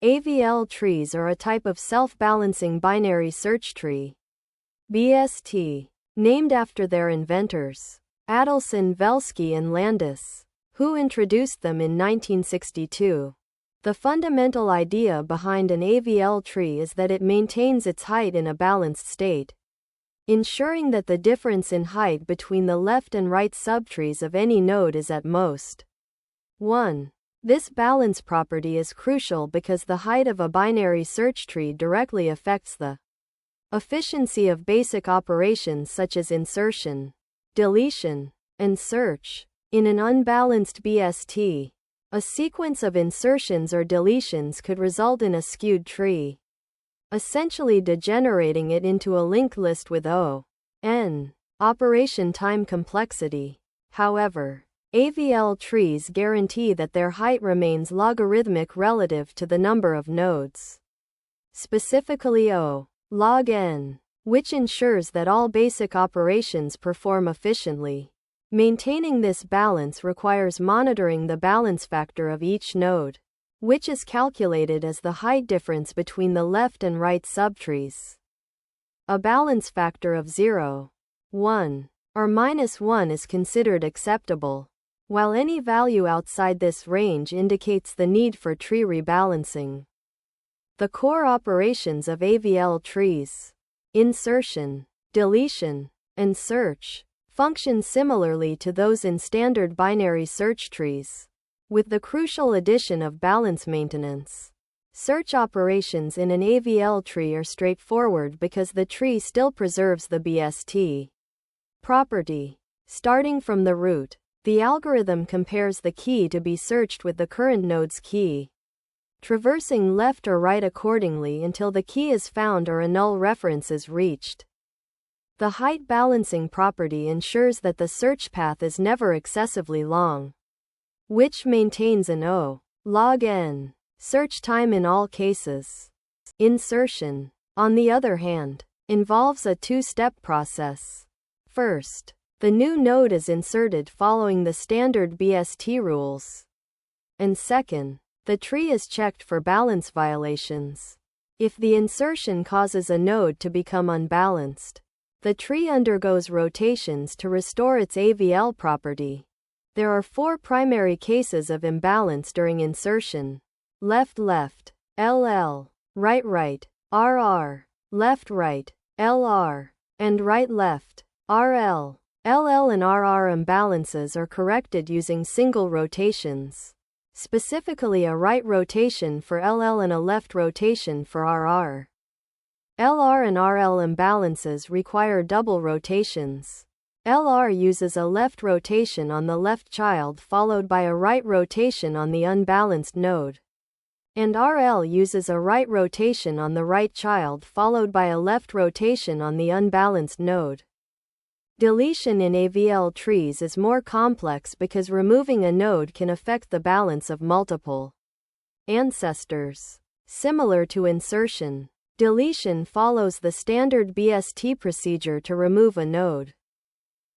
AVL trees are a type of self-balancing binary search tree, BST, named after their inventors, Adelson, Velsky and Landis, who introduced them in 1962. The fundamental idea behind an AVL tree is that it maintains its height in a balanced state, ensuring that the difference in height between the left and right subtrees of any node is at most 1. This balance property is crucial because the height of a binary search tree directly affects the efficiency of basic operations such as insertion, deletion, and search. In an unbalanced BST, a sequence of insertions or deletions could result in a skewed tree, essentially degenerating it into a linked list with O(n) operation time complexity. However, AVL trees guarantee that their height remains logarithmic relative to the number of nodes, specifically O log n, which ensures that all basic operations perform efficiently. Maintaining this balance requires monitoring the balance factor of each node, which is calculated as the height difference between the left and right subtrees. A balance factor of 0, 1, or -1 is considered acceptable, while any value outside this range indicates the need for tree rebalancing. The core operations of AVL trees, insertion, deletion, and search, function similarly to those in standard binary search trees, with the crucial addition of balance maintenance. Search operations in an AVL tree are straightforward because the tree still preserves the BST property. Starting from the root, the algorithm compares the key to be searched with the current node's key, traversing left or right accordingly until the key is found or a null reference is reached. The height balancing property ensures that the search path is never excessively long, which maintains an O log n search time in all cases. Insertion, on the other hand, involves a two-step process. First, the new node is inserted following the standard BST rules. And second, the tree is checked for balance violations. If the insertion causes a node to become unbalanced, the tree undergoes rotations to restore its AVL property. There are 4 primary cases of imbalance during insertion: left-left, LL, right-right, RR, left-right, LR, and right-left, RL. LL and RR imbalances are corrected using single rotations, specifically a right rotation for LL and a left rotation for RR. LR and RL imbalances require double rotations. LR uses a left rotation on the left child followed by a right rotation on the unbalanced node, and RL uses a right rotation on the right child followed by a left rotation on the unbalanced node. Deletion in AVL trees is more complex because removing a node can affect the balance of multiple ancestors. Similar to insertion, deletion follows the standard BST procedure to remove a node.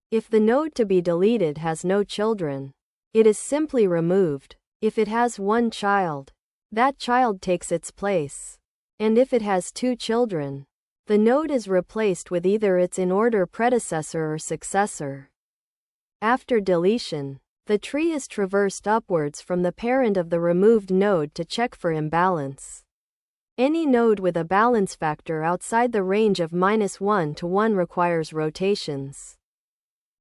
If the node to be deleted has no children, it is simply removed. If it has one child, that child takes its place. And if it has 2 children, the node is replaced with either its in-order predecessor or successor. After deletion, the tree is traversed upwards from the parent of the removed node to check for imbalance. Any node with a balance factor outside the range of -1 to 1 requires rotations.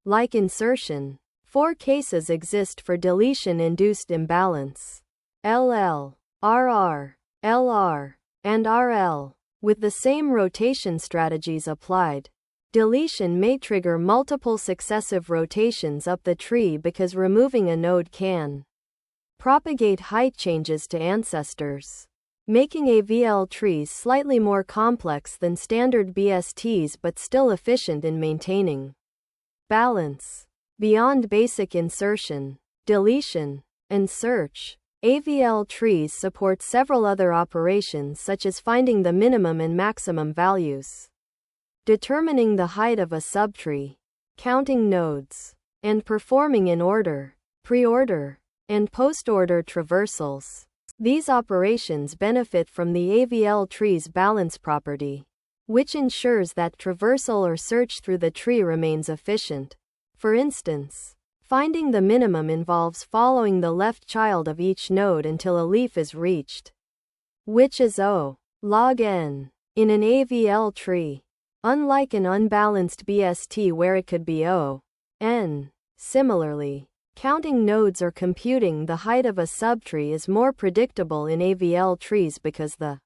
Like insertion, 4 cases exist for deletion-induced imbalance: LL, RR, LR, and RL. With the same rotation strategies applied, deletion may trigger multiple successive rotations up the tree because removing a node can propagate height changes to ancestors, making AVL trees slightly more complex than standard BSTs but still efficient in maintaining balance. Beyond basic insertion, deletion, and search, AVL trees support several other operations such as finding the minimum and maximum values, determining the height of a subtree, counting nodes, and performing in order, pre-order, and post-order traversals. These operations benefit from the AVL tree's balance property, which ensures that traversal or search through the tree remains efficient. For instance, finding the minimum involves following the left child of each node until a leaf is reached, which is O log n in an AVL tree, unlike an unbalanced BST where it could be O n. Similarly, counting nodes or computing the height of a subtree is more predictable in AVL trees because the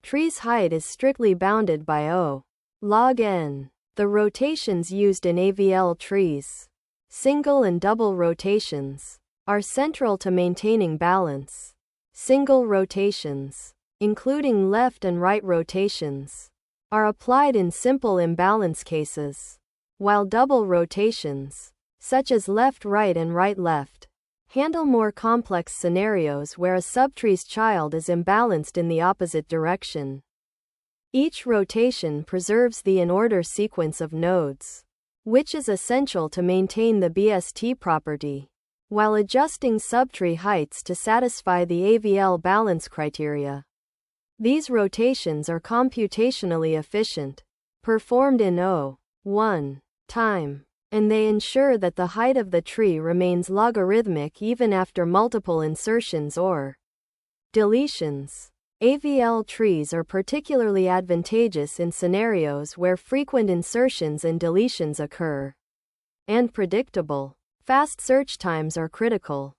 tree's height is strictly bounded by O log n. The rotations used in AVL trees, single and double rotations, are central to maintaining balance. Single rotations, including left and right rotations, are applied in simple imbalance cases, while double rotations, such as left-right and right-left, handle more complex scenarios where a subtree's child is imbalanced in the opposite direction. Each rotation preserves the in-order sequence of nodes, which is essential to maintain the BST property, while adjusting subtree heights to satisfy the AVL balance criteria. These rotations are computationally efficient, performed in O1 time, and they ensure that the height of the tree remains logarithmic even after multiple insertions or deletions. AVL trees are particularly advantageous in scenarios where frequent insertions and deletions occur. And predictable, fast search times are critical.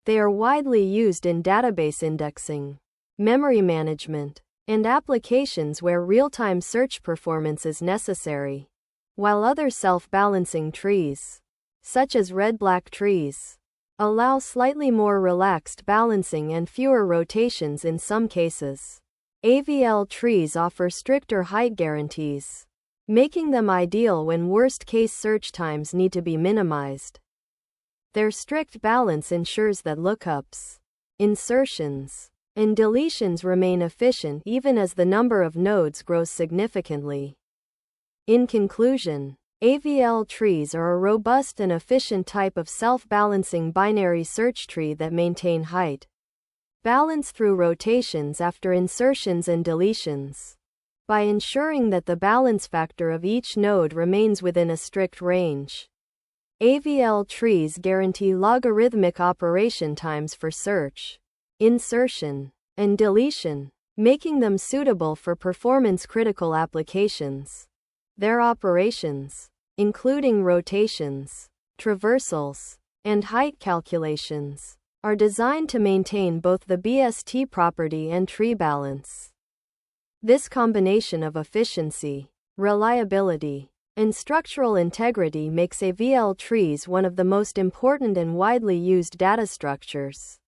They are widely used in database indexing, memory management, and applications where real-time search performance is necessary. While other self-balancing trees, such as red-black trees, allow slightly more relaxed balancing and fewer rotations in some cases, AVL trees offer stricter height guarantees, making them ideal when worst-case search times need to be minimized. Their strict balance ensures that lookups, insertions, and deletions remain efficient even as the number of nodes grows significantly. In conclusion, AVL trees are a robust and efficient type of self-balancing binary search tree that maintain height balance through rotations after insertions and deletions, by ensuring that the balance factor of each node remains within a strict range. AVL trees guarantee logarithmic operation times for search, insertion, and deletion, making them suitable for performance-critical applications. Their operations, including rotations, traversals, and height calculations, are designed to maintain both the BST property and tree balance. This combination of efficiency, reliability, and structural integrity makes AVL trees one of the most important and widely used data structures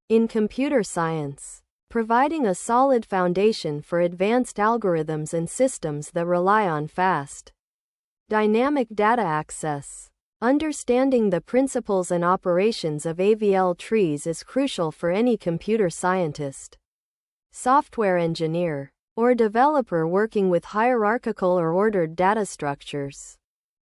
in computer science, providing a solid foundation for advanced algorithms and systems that rely on fast, dynamic data access. Understanding the principles and operations of AVL trees is crucial for any computer scientist, software engineer, or developer working with hierarchical or ordered data structures.